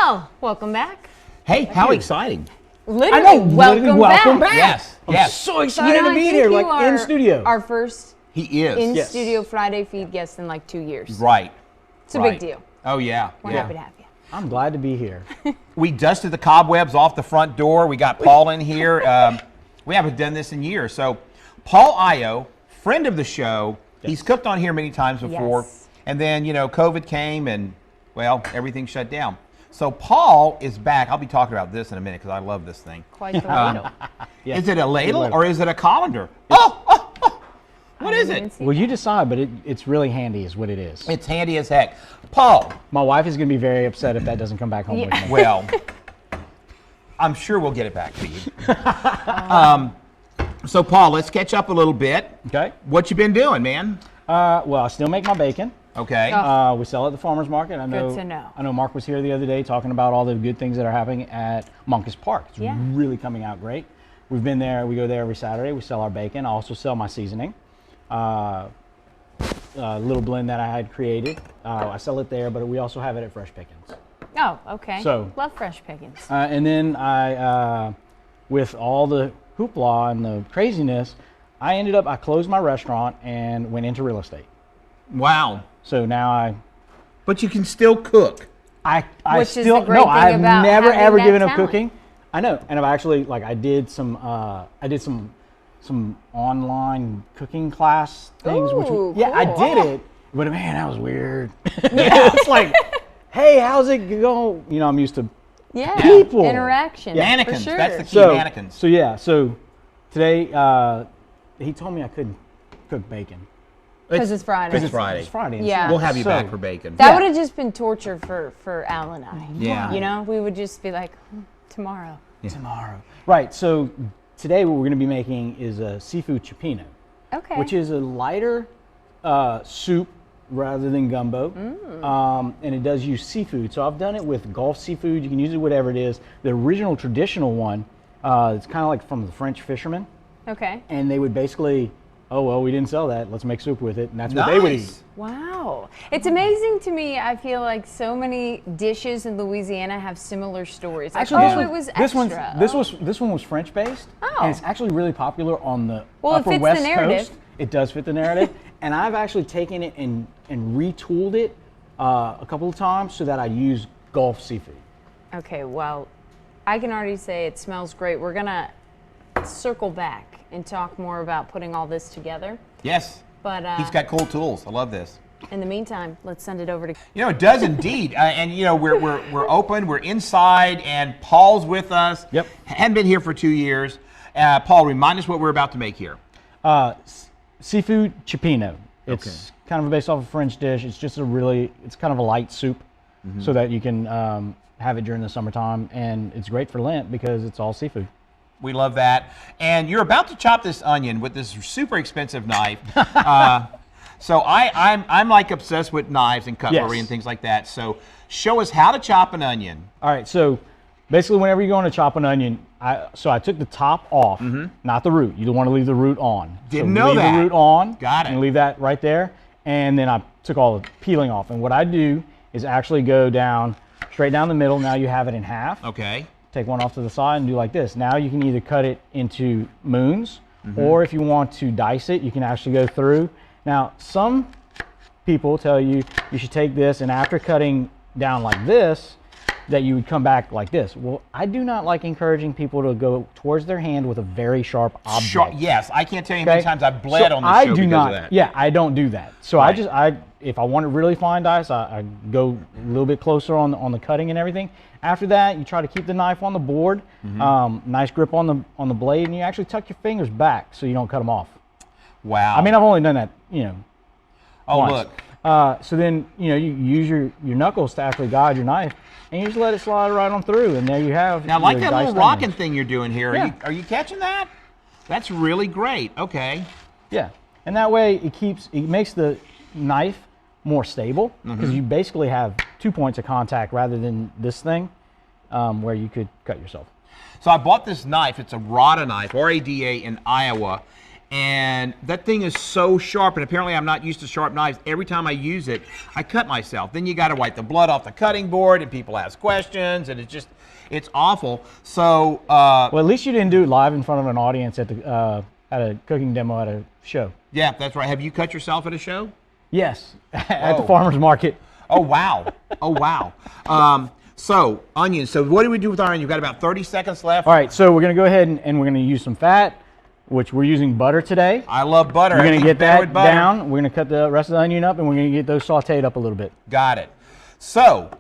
Well, welcome back. Hey, how exciting. Literally, welcome back. Yes, I'm so excited to be here, like in studio. Our first he is in-studio Friday feed guest in like 2 years. Right. It's a big deal. Oh, yeah. We're happy to have you. I'm glad to be here. We dusted the cobwebs off the front door. We got Paul in here. We haven't done this in years. So, Paul Ayo, friend of the show, he's cooked on here many times before. Yes. And then, you know, COVID came and, well, everything shut down. So, Paul is back. I'll be talking about this in a minute because I love this thing. Quite the ladle. Is it a ladle ladle. or is it a colander? What is it? Well, you decide, but it's really handy is what it is. It's handy as heck. Paul. My wife is going to be very upset if that doesn't come back home with me. Well, I'm sure we'll get it back to you. So, Paul, let's catch up a little bit. Okay. What you been doing, man? Well, I still make my bacon. Okay. We sell at the farmer's market. Good to know. I know Mark was here the other day talking about all the good things that are happening at Monkus Park. It's really coming out great. We've been there. We go there every Saturday. We sell our bacon. I also sell my seasoning. Little blend that I had created. I sell it there, but we also have it at Fresh Pickins. Oh, okay. So, love Fresh Pickins. And then I, with all the hoopla and the craziness, I closed my restaurant and went into real estate. Wow. So now But you can still cook. Which is the still great thing I've about never having ever that given up talent. cooking. I know, and I've actually I did some online cooking class things. Ooh, I cool. did it, but man, that was weird. It's like, hey, how's it going? You know, I'm used to people interaction. Mannequins. For sure. That's the key. Mannequins. So today he told me I couldn't cook bacon. Because it's Friday. Because it's Friday. It's Friday. Yeah. We'll have you So- back for bacon. That would have just been torture for Al and I. Yeah. You know, we would just be like, tomorrow. Tomorrow. Right. So today what we're going to be making is a seafood chipino, Okay. which is a lighter soup rather than gumbo, and it does use seafood. So I've done it with Gulf seafood. You can use it whatever it is. The original traditional one, it's kind of like from the French fishermen, Okay. and they would basically, oh well, we didn't sell that. Let's make soup with it, and that's what they would eat. Wow. It's amazing to me. I feel like so many dishes in Louisiana have similar stories. Like, Actually, it was this extra. This one was French based, Oh. and it's actually really popular on the Well, it upper fits the West narrative. Coast. It does fit the narrative, and I've actually taken it and retooled it a couple of times so that I use Gulf seafood. Okay, well, I can already say it smells great. We're going to circle back and talk more about putting all this together. Yes. But He's got cool tools. I love this. in the meantime, let's send it over to... You know, it does indeed. And, you know, we're open. We're inside. And Paul's with us. Yep. Hadn't been here for 2 years. Paul, remind us what we're about to make here. Seafood chipino. It's kind of based off a French dish. It's just it's kind of a light soup, so that you can have it during the summertime, and it's great for Lent because it's all seafood. We love that. And you're about to chop this onion with this super expensive knife. So I'm like obsessed with knives and cutlery Yes. and things like that. So show us how to chop an onion. All right, so basically, whenever you're going to chop an onion, I took the top off, not the root. You don't want to leave the root on. Didn't so know leave that. the root on. Got it. And leave that right there. And then I took all the peeling off. And what I do is actually go down, straight down the middle. Now you have it in half. Okay. Take one off to the side and do like this. Now you can either cut it into moons, or if you want to dice it, you can actually go through. Now, some people tell you you should take this, and after cutting down like this, that you would come back like this. Well, I do not like encouraging people to go towards their hand with a very sharp object. Yes, I can't tell you how many times I've bled So on this show because of that. Yeah, I don't do that. So Right. if I want to really fine dice, I go a little bit closer on the cutting and everything. After that, you try to keep the knife on the board, nice grip on the blade, and you actually tuck your fingers back so you don't cut them off. Wow. I mean, I've only done that, oh, once. look. So then, you use your knuckles to actually guide your knife, and you just let it slide right on through, and there you have. Now, like your that little diced rocking onions. thing you're doing here, Yeah. are you catching that? That's really great. Okay. Yeah, and that way it makes the knife more stable because you basically have 2 points of contact rather than this thing where you could cut yourself. So I bought this knife. It's a Rada knife, R-A-D-A, in Iowa. And that thing is so sharp, and apparently I'm not used to sharp knives. Every time I use it, I cut myself. Then you got to wipe the blood off the cutting board, and people ask questions, and it's awful. So, Well, at least you didn't do it live in front of an audience at a cooking demo at a show. yeah, that's right. Have you cut yourself at a show? Yes, at Whoa. the farmer's market. Oh, wow. Oh, wow. So, onions. So what do we do with our onion? You've got about 30 seconds left. All right, so we're going to go ahead and we're going to use some fat, which we're using butter today. I love butter. We're going to Everything's get better that with butter. down. We're going to cut the rest of the onion up, and we're going to get those sauteed up a little bit. Got it. So,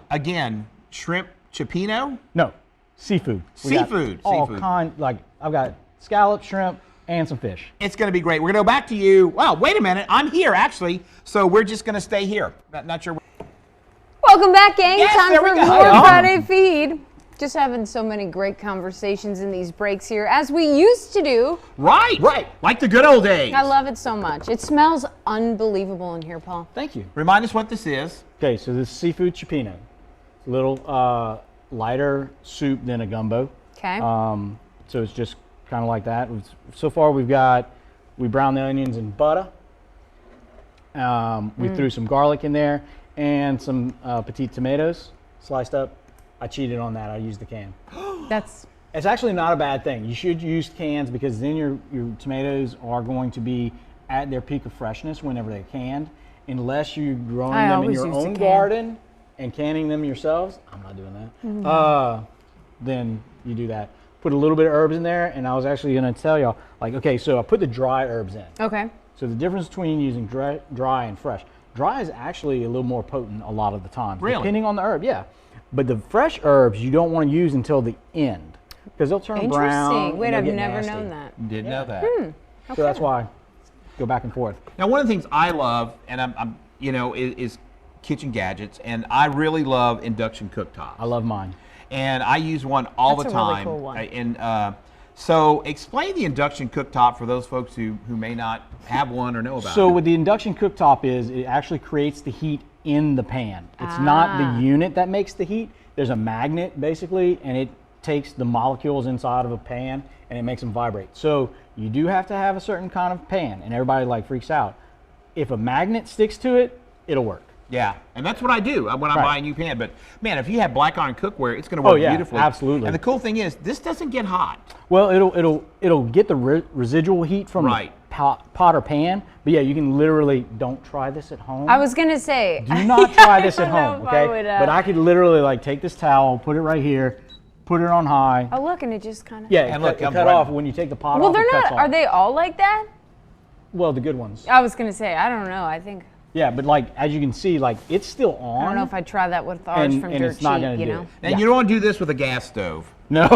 again, shrimp chipino. No, seafood. We got Seafood. all Seafood. like I've got scallop, shrimp, and some fish. It's going to be great. We're going to go back to you. Wow, wait a minute. I'm here, actually. So we're just going to stay here. Not sure. Welcome back, gang. Yes, Time there for we go. more Hi, Friday Feed. Just having so many great conversations in these breaks here, as we used to do. Right. Right. Like the good old days. I love it so much. It smells unbelievable in here, Paul. Thank you. Remind us what this is. Okay, so this is seafood chipino. It's a little lighter soup than a gumbo. Okay. So it's just kind of like that. So far we browned the onions in butter. We threw some garlic in there and some petite tomatoes sliced up. I cheated on that. I used the can. It's actually not a bad thing. You should use cans because then your tomatoes are going to be at their peak of freshness whenever they're canned. Unless you're growing them in your own garden and canning them yourselves, I'm not doing that. Then you do that. Put a little bit of herbs in there, and I was actually going to tell y'all, like, okay, so I put the dry herbs in. Okay. So the difference between using dry and fresh. Dry is actually a little more potent a lot of the time. Really? Depending on the herb, yeah. But the fresh herbs you don't want to use until the end because they'll turn brown. Interesting. Wait, and they'll I've get never nasty. known that. Didn't know that. Okay. So that's why go back and forth. Now, one of the things I love, and I'm is kitchen gadgets, and I really love induction cooktops. I love mine. And I use one all That's the a really time. cool one. And so, explain the induction cooktop for those folks who may not have one or know about So it. what the induction cooktop is, it actually creates the heat in the pan. It's not the unit that makes the heat. There's a magnet basically, and it takes the molecules inside of a pan and it makes them vibrate. So you do have to have a certain kind of pan, and everybody like freaks out. If a magnet sticks to it, it'll work. Yeah, and that's what I do when I Right. buy a new pan. But man, if you have black iron cookware, it's going to work yeah, beautifully. absolutely. And the cool thing is, this doesn't get hot. Well, it'll get the residual heat from Right. the pot or pan. But yeah, you can literally, don't try this at home. I was going to say. Do not try this at I don't know home, if I okay? would, But I could literally like take this towel, put it right here, put it on high. Oh, look, and it just kind of. Yeah, And and look, it I'm cut right- off when you take the pot Well, off. they're it cuts not. off. Are they all like that? Well, the good ones. I was going to say, I don't know. I think. Yeah, but like as you can see, like it's still on. I don't know if I'd try that with ours and, from and Dirt it's not Cheap, gonna you do know? it. And Yeah. you don't want to do this with a gas stove. No.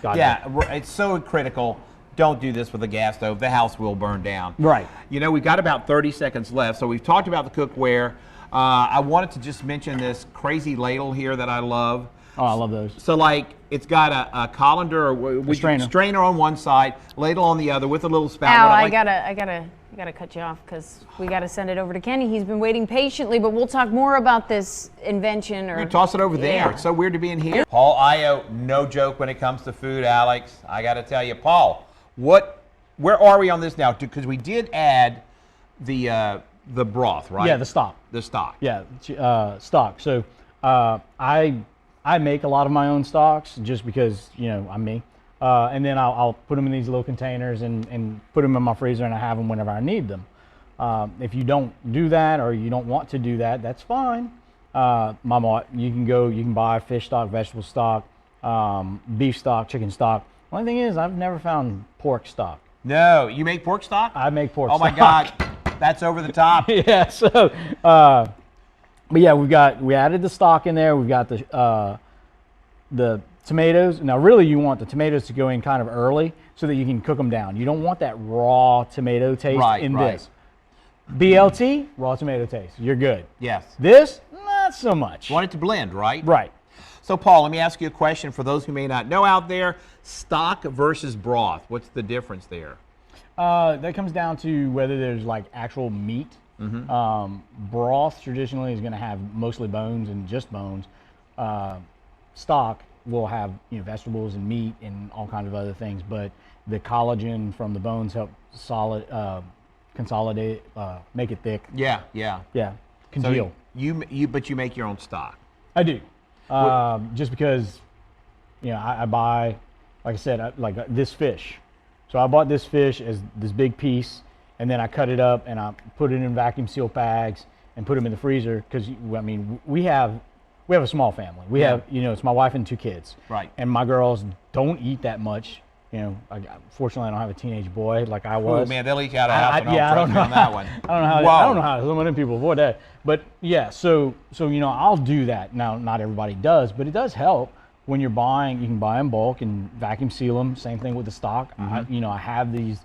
God, Yeah, it's so critical. Don't do this with a gas stove. The house will burn down. Right. You know, we've got about 30 seconds left. So we've talked about the cookware. I wanted to just mention this crazy ladle here that I love. Oh, I love those. So like, it's got a colander or strainer on one side, ladle on the other with a little spout. Al, What I gotta cut you off because we gotta send it over to Kenny. He's been waiting patiently, but we'll talk more about this invention. Or Toss it over there. Yeah. It's so weird to be in here. Paul Ayo, no joke when it comes to food, Alex. I got to tell you, Paul, where are we on this now? Because we did add the broth, right? Yeah, the stock. The stock. Yeah, stock. So I make a lot of my own stocks just because, you know, I'm me. And then I'll put them in these little containers and put them in my freezer, and I have them whenever I need them. If you don't do that or you don't want to do that, that's fine. You can buy fish stock, vegetable stock, beef stock, chicken stock. Only thing is, I've never found pork stock. No, you make pork stock? I make pork Oh stock. my God, that's over the top. Yeah, so, but yeah, we added the stock in there. We've got the tomatoes. Now, really, you want the tomatoes to go in kind of early so that you can cook them down. You don't want that raw tomato taste in this. BLT, raw tomato taste. You're good. Yes. This, not so much. You want it to blend, right? Right. So, Paul, let me ask you a question for those who may not know out there. Stock versus broth. What's the difference there? That comes down to whether there's like actual meat. Broth traditionally is going to have mostly bones and just bones. Stock will have vegetables and meat and all kinds of other things, but the collagen from the bones help consolidate, make it thick. Yeah. Yeah, congeal. So but you make your own stock. I do, just because I buy, like I said, this fish. So I bought this fish as this big piece, and then I cut it up and I put it in vacuum seal bags and put them in the freezer because we have a small family. We have it's my wife and 2 kids. Right. And my girls don't eat that much. Fortunately, I don't have a teenage boy like I was. Oh man, they'll eat out of half an I don't know on that one. I don't know how some of them people avoid that. But yeah, so I'll do that. Now, not everybody does, but it does help when you're buying. You can buy in bulk and vacuum seal them. Same thing with the stock. I have these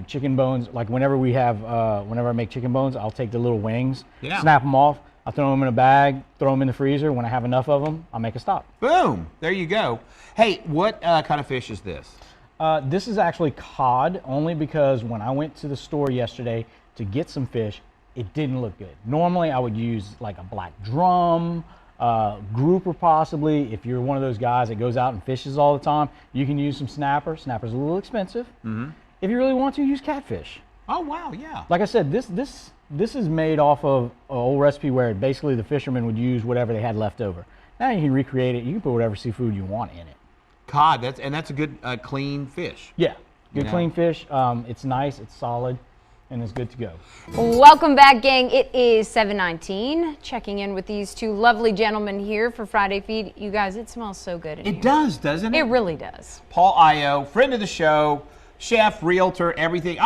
chicken bones. Like whenever I make chicken bones, I'll take the little wings, snap them off. I'll throw them in a bag, throw them in the freezer. When I have enough of them, I'll make a stock. Boom! There you go. Hey, what kind of fish is this? This is actually cod, only because when I went to the store yesterday to get some fish, it didn't look good. Normally, I would use like a black drum, grouper possibly. If you're one of those guys that goes out and fishes all the time, you can use some snapper. Snapper's a little expensive. If you really want to, use catfish. Oh wow, yeah. Like I said, this is made off of an old recipe where basically the fishermen would use whatever they had left over. Now you can recreate it. You can put whatever seafood you want in it. Cod, that's a good clean fish. Yeah, good clean fish. It's nice, it's solid, and it's good to go. Welcome back, gang. It is 7:19. Checking in with these 2 lovely gentlemen here for Friday Feed. You guys, it smells so good in here. It does, doesn't it? It really does. Paul Ayo, friend of the show, chef, realtor, everything.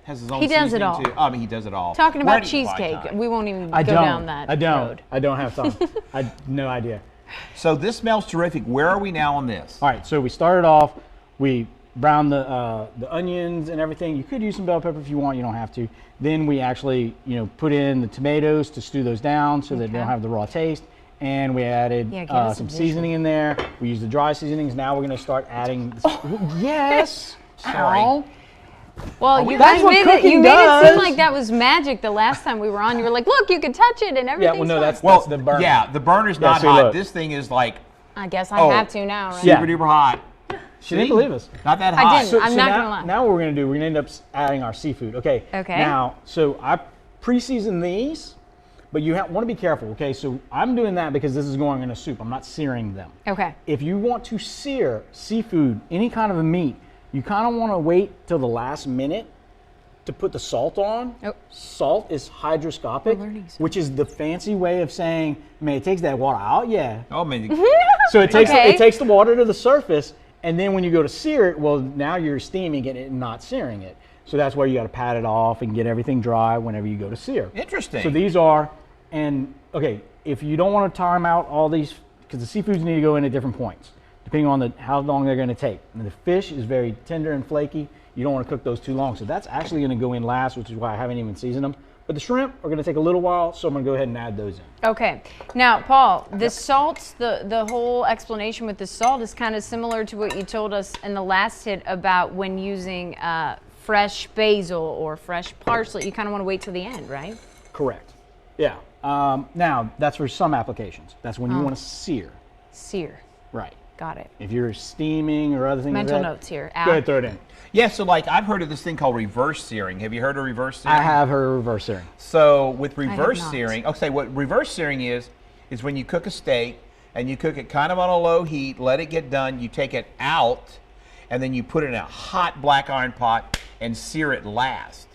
Has his own He does it seasoning all. too. I mean, he does it all. Talking Where about do you find cheesecake, time? we won't even go down that road. I don't have time. I have no idea. So this smells terrific. Where are we now on this? All right, so we started off, we browned the onions and everything. You could use some bell pepper if you want, you don't have to. Then we actually, put in the tomatoes to stew those down so that they don't have the raw taste. And we added some seasoning in there. We used the dry seasonings. Now we're gonna start adding, yes. Sorry. Ow. Well, you That's guys what made it cooking seem does. like that was magic the last time we were on. You were like, look, you can touch it and everything's Yeah, well, no, fine. that's the burner. Yeah, the burner's not see, hot. look. This thing is like I guess I have to now, right? Yeah. super duper hot. She didn't believe us. Not that I hot. didn't. I'm not now, gonna lie. Now what we're gonna do, we're gonna end up adding our seafood. Okay. Okay. Now, so I pre-season these, but you want to be careful. Okay, so I'm doing that because this is going in a soup. I'm not searing them. Okay. If you want to sear seafood, any kind of a meat, you kind of want to wait till the last minute to put the salt on. Oh. Salt is hydroscopic, learning something. which is the fancy way of saying, man, it takes that water out. Yeah. Oh man. So it takes Okay. it takes the water to the surface, and then when you go to sear it, well, now you're steaming it and not searing it. So that's where you got to pat it off and get everything dry whenever you go to sear. Interesting. So these are, and okay, if you don't want to time out all these, because the seafoods need to go in at different points, depending on how long they're going to take. And the fish is very tender and flaky. You don't want to cook those too long. So that's actually going to go in last, which is why I haven't even seasoned them. But the shrimp are going to take a little while, so I'm going to go ahead and add those in. Okay. Now, Paul, the salt, the whole explanation with the salt is kind of similar to what you told us in the last hit about when using fresh basil or fresh parsley. You kind of want to wait till the end, right? Correct. Yeah. Now, that's for some applications. That's when you want to sear. Sear. Right. Got it. If you're steaming or other things Mental like that, notes here. go ahead, throw it in. Yeah, so like I've heard of this thing called reverse searing. Have you heard of reverse searing? I have her reverse searing. So with reverse not. searing, okay, what reverse searing is when you cook a steak and you cook it kind of on a low heat, let it get done, you take it out, and then you put it in a hot black iron pot and sear it last.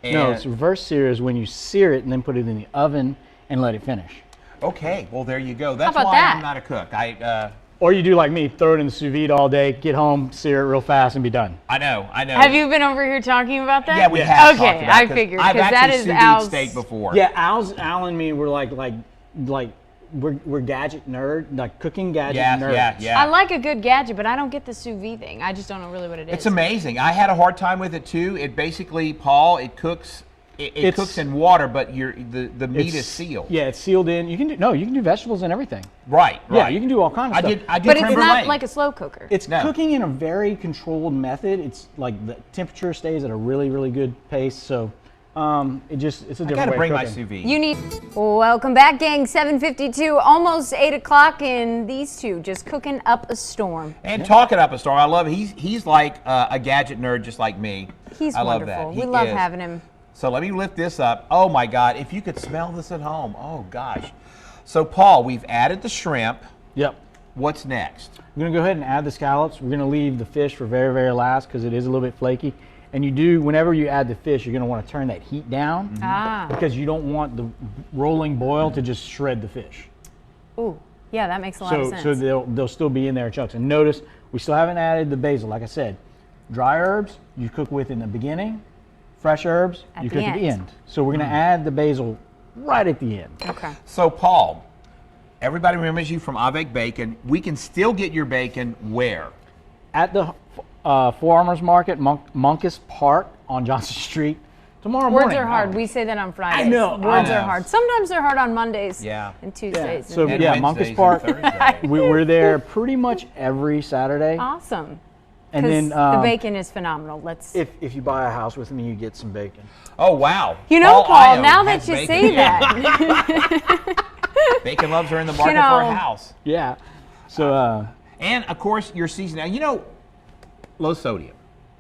And No, it's reverse sear is when you sear it and then put it in the oven and let it finish. okay, well there you go. That's about why that? I'm not a cook. Or you do like me, throw it in the sous vide all day, get home, sear it real fast, and be done. I know. Have you been over here talking about that? Yeah, we have. Okay, talked about I it, 'cause figured I've because that actually is sous vide Al's steak before. Yeah, Al and me were like we're gadget nerd, like cooking gadget nerds. Yeah. I like a good gadget, but I don't get the sous vide thing. I just don't know really what it is. It's amazing. I had a hard time with it too. It basically, Paul, it cooks. It cooks in water, but the meat is sealed. Yeah, it's sealed in. You can do vegetables and everything. Right. Yeah, you can do all kinds of I stuff. did. But creme it's brulee. not like a slow cooker. It's No. cooking in a very controlled method. It's like the temperature stays at a really, really good pace. So It's a different I gotta way bring of my cooking. sous vide. You need. Welcome back, gang. 7:52, almost 8 o'clock, and these two just cooking up a storm. And talking up a storm, I love it. He's like a gadget nerd just like me. He's I love wonderful. that. He We love is. having him. So let me lift this up. Oh my God, if you could smell this at home. Oh gosh. So Paul, we've added the shrimp. Yep. What's next? We're gonna go ahead and add the scallops. We're gonna leave the fish for very, very last because it is a little bit flaky. And you do, whenever you add the fish, you're gonna wanna turn that heat down because you don't want the rolling boil to just shred the fish. Ooh, yeah, that makes a lot of sense. So they'll still be in there in chunks. And notice, we still haven't added the basil. Like I said, dry herbs you cook with in the beginning, fresh herbs you cook at the end. So we're gonna add the basil right at the end. Okay. So Paul, everybody remembers you from Avec Bacon. We can still get your bacon where? At the Farmers Market, Monkus Park on Johnson Street tomorrow morning. Words are hard. We say that on Fridays. I know. Words are hard. Sometimes they're hard on Mondays. Yeah. And Tuesdays. So And yeah, Wednesdays Monkus Park. and Thursdays. We're there pretty much every Saturday. Awesome. And Because then the bacon is phenomenal. Let's. if you buy a house with me, you get some bacon. Oh wow. You know, Paul, Ayo now has that you bacon. say that. Bacon loves are in the market know. for a house. Yeah. So And of course your seasoning. Now you know, low sodium.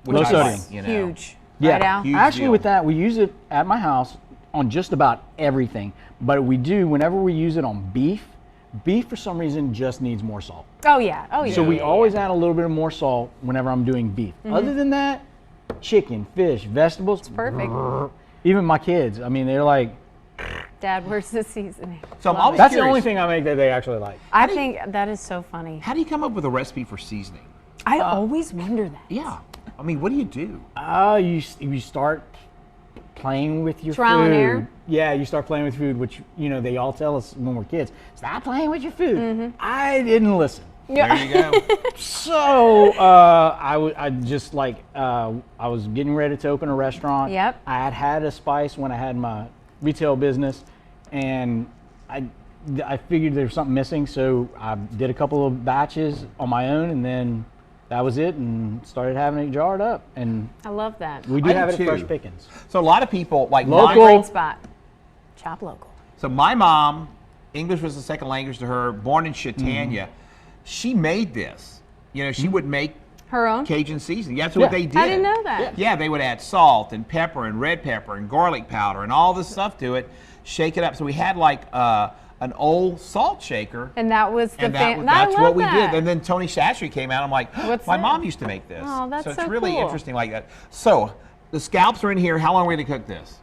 Which Low I sodium. like, you know. Huge. yeah, Right, Al? Huge actually deal. with that we use it at my house on just about everything. But we do whenever we use it on beef. Beef for some reason just needs more salt. Oh, yeah. Oh, yeah. So we yeah, always add a little bit more salt whenever I'm doing beef. Other than that, chicken, fish, vegetables. Perfect. Even my kids, I mean, they're like, Dad, where's the seasoning? So I'm Love always it. that's the curious. only thing I make that they actually like. I think that is so funny. How do you come up with a recipe for seasoning? I always wonder that. Yeah. I mean, what do you do? You start playing with your Trial food. and error? Yeah, you start playing with food, which they all tell us when we're kids. Stop playing with your food. I didn't listen. There you go. So I was getting ready to open a restaurant. Yep. I had a spice when I had my retail business, and I figured there was something missing, so I did a couple of batches on my own, and then that was it, and started having it jarred up. And I love that. we do I have do it too. at Fresh Pickens. So a lot of people like Local. my, Great spot. Chop local. so my mom, English was a second language to her, born in Chautauqua. She made this. You know, she would make Her own? Cajun seasoning. That's what Yeah. they did. I didn't know that. Yeah, they would add salt and pepper and red pepper and garlic powder and all this stuff to it, shake it up. So we had like an old salt shaker. And that was the And that, I that's love what we that. did. And then Tony Shastry came out. I'm like, What's my that? mom used to make this. Oh, that's so it's so really cool. interesting like that. So the scallops are in here. How long are we going to cook this?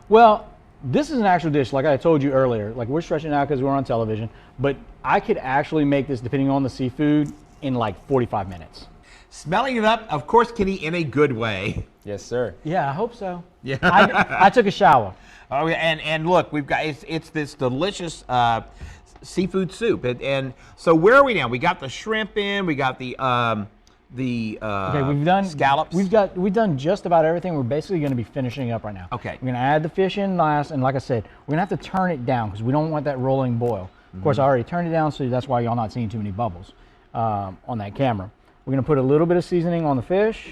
Well, this is an actual dish, like I told you earlier. Like, we're stretching out because we're on television, but I could actually make this, depending on the seafood, in like 45 minutes. Smelling it up, of course, Kenny, in a good way. Yes, sir. Yeah, I hope so. Yeah. I took a shower. Oh, yeah, and look, we've got it's this delicious seafood soup, and so where are we now? We got the shrimp in, we got the Okay, we've done scallops. We've done just about everything. We're basically going to be finishing up right now. Okay. We're going to add the fish in last, and like I said, we're going to have to turn it down because we don't want that rolling boil. Of course, I already turned it down, so that's why y'all not seeing too many bubbles on that camera. We're going to put a little bit of seasoning on the fish.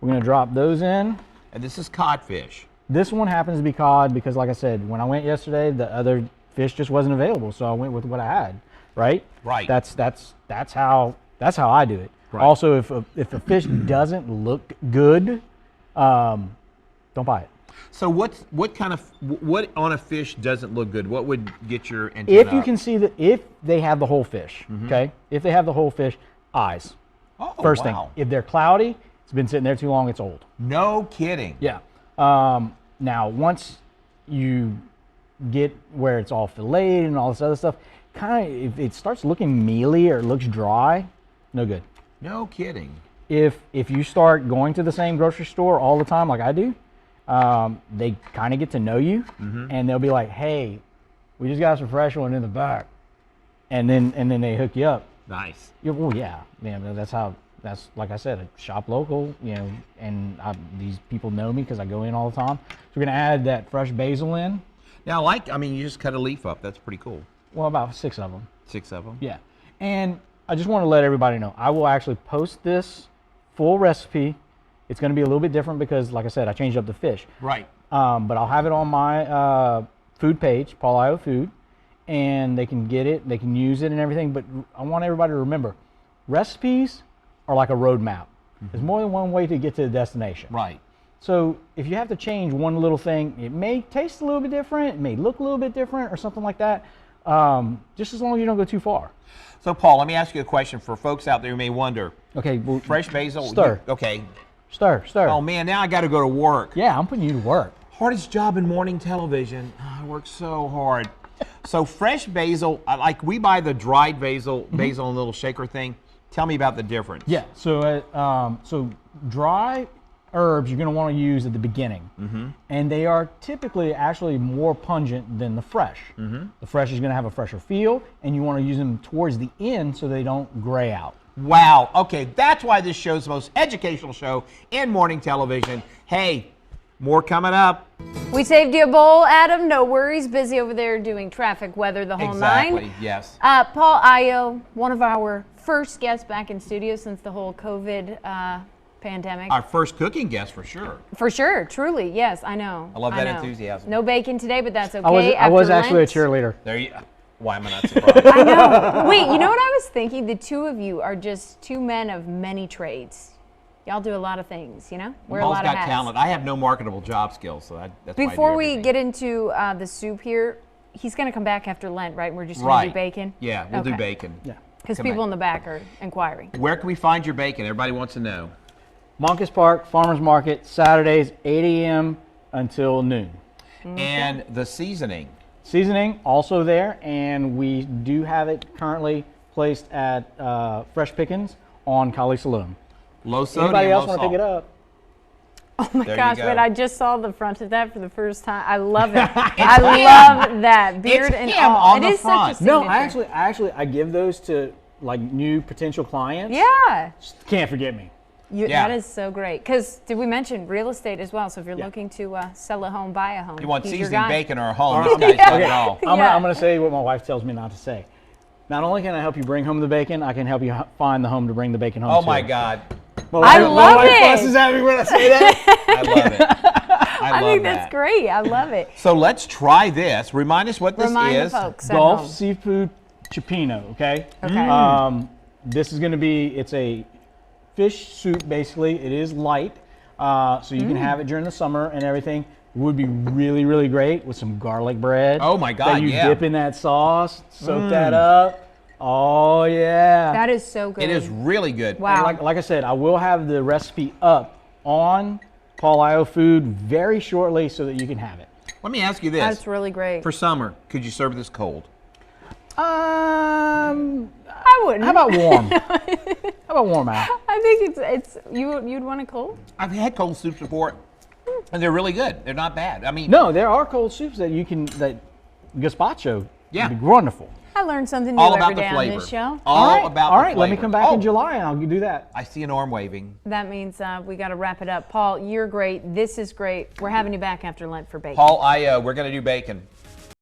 We're going to drop those in. and this is codfish. This one happens to be cod because, like I said, when I went yesterday, the other fish just wasn't available, so I went with what I had. Right. Right. That's how I do it. Right. Also, if a fish doesn't look good, don't buy it. So what on a fish doesn't look good? What would get your antenna If you up? can see if they have the whole fish, okay. If they have the whole fish, eyes. Oh, First wow. thing. If they're cloudy, it's been sitting there too long. It's old. No kidding. Yeah. Now, once you get where it's all filleted and all this other stuff, kind of if it starts looking mealy or it looks dry, no good. No kidding. If you start going to the same grocery store all the time like I do, they kind of get to know you, and they'll be like, "Hey, we just got some fresh one in the back," and then they hook you up. Nice. Well, yeah, that's like I said, a shop local, and these people know me because I go in all the time. So we're gonna add that fresh basil in. Now, you just cut a leaf up. That's pretty cool. Well, about 6 of them. 6 of them. Yeah, and I just want to let everybody know I will actually post this full recipe. It's going to be a little bit different because, like I said, I changed up the fish. Right. But I'll have it on my food page, Paul Ayo Food, and they can get it, they can use it and everything. But I want everybody to remember, recipes are like a roadmap. There's more than one way to get to the destination. Right. So if you have to change one little thing, it may taste a little bit different, it may look a little bit different or something like that, just as long as you don't go too far. So Paul, let me ask you a question for folks out there who may wonder. Okay, well, Fresh basil. Stir. Okay. Stir. Oh man, now I got to go to work. Yeah, I'm putting you to work. Hardest job in morning television. I work so hard. So fresh basil, like we buy the dried basil, basil in a little shaker thing. Tell me about the difference. Yeah, so dry herbs you're going to want to use at the beginning, and they are typically actually more pungent than the fresh. The fresh is going to have a fresher feel, and you want to use them towards the end so they don't gray out. Wow. Okay, that's why this show's the most educational show in morning television. Hey, more coming up. We saved you a bowl, Adam. No worries. Busy over there doing traffic, weather, the whole Exactly. nine. Yes. Paul Ayo, one of our first guests back in studio since the whole COVID pandemic. Our first cooking guest for sure. For sure, truly, yes, I know. I love that know. enthusiasm. No bacon today, but that's okay. I was After actually a Lent. cheerleader. There you. Why am I not surprised? I know. Wait, you know what I was thinking? The two of you are just two men of many trades. Y'all do a lot of things, you know? Wear a Paul's lot of got hats. talent. I have no marketable job skills, so that's why I do Before we everything. get into the soup here, he's going to come back after Lent, right? We're just going to do bacon? Yeah, we'll do Okay. bacon. Yeah. Because Come people back. in the back are inquiring. Where can we find your bacon? Everybody wants to know. Monkus Park Farmers Market, Saturdays 8 a.m. until noon. And the seasoning. Seasoning also there, and we do have it currently placed at Fresh Pickins on Kali Saloon. Low sodium, Anybody else low want to pick it salt. up? Oh my There you gosh, go. wait, I just saw the front of that for the first time. I love it. I love that. Beard and ham all. on It the is front. such a No, signature. I give those to like new potential clients. Yeah. Just can't forget me. Yeah. That is so great. Because did we mention real estate as well? So if you're looking to sell a home, buy a home. You want he's your seasoning guy. bacon or a home? This guy's got it all. I'm gonna say what my wife tells me not to say. Not only can I help you bring home the bacon, I can help you find the home to bring the bacon home Oh to. my God. I love my wife it. fusses at me when I say that. I love it. I I love think that. that's great. I love it. So let's try this. Remind us what this Remind is. the folks at Gulf home. seafood Chipino. Okay. Okay. This is gonna be. It's a fish soup basically. It is light, so you can have it during the summer and everything. It would be really, really great with some garlic bread. Oh my God, That you yeah. dip in that sauce, soak that up. Oh yeah. That is so good. It is really good. Wow. And like I said, I will have the recipe up on Paul Ayo Food very shortly so that you can have it. Let me ask you this. That's really great. For summer, could you serve this cold? I wouldn't. How about warm? How about warm, Al? I think it's you'd want it cold. I've had cold soups before, and they're really good. They're not bad. I mean, No, there are cold soups that you can, that gazpacho Yeah. would be wonderful. I learned something new all about every the day on flavor. this show. All about All the right, let me flavor. come back Oh, in July and I'll do that. I see an arm waving. That means we got to wrap it up. Paul, you're great. This is great. We're having you back after Lent for bacon. Paul Ayo, we're going to do bacon.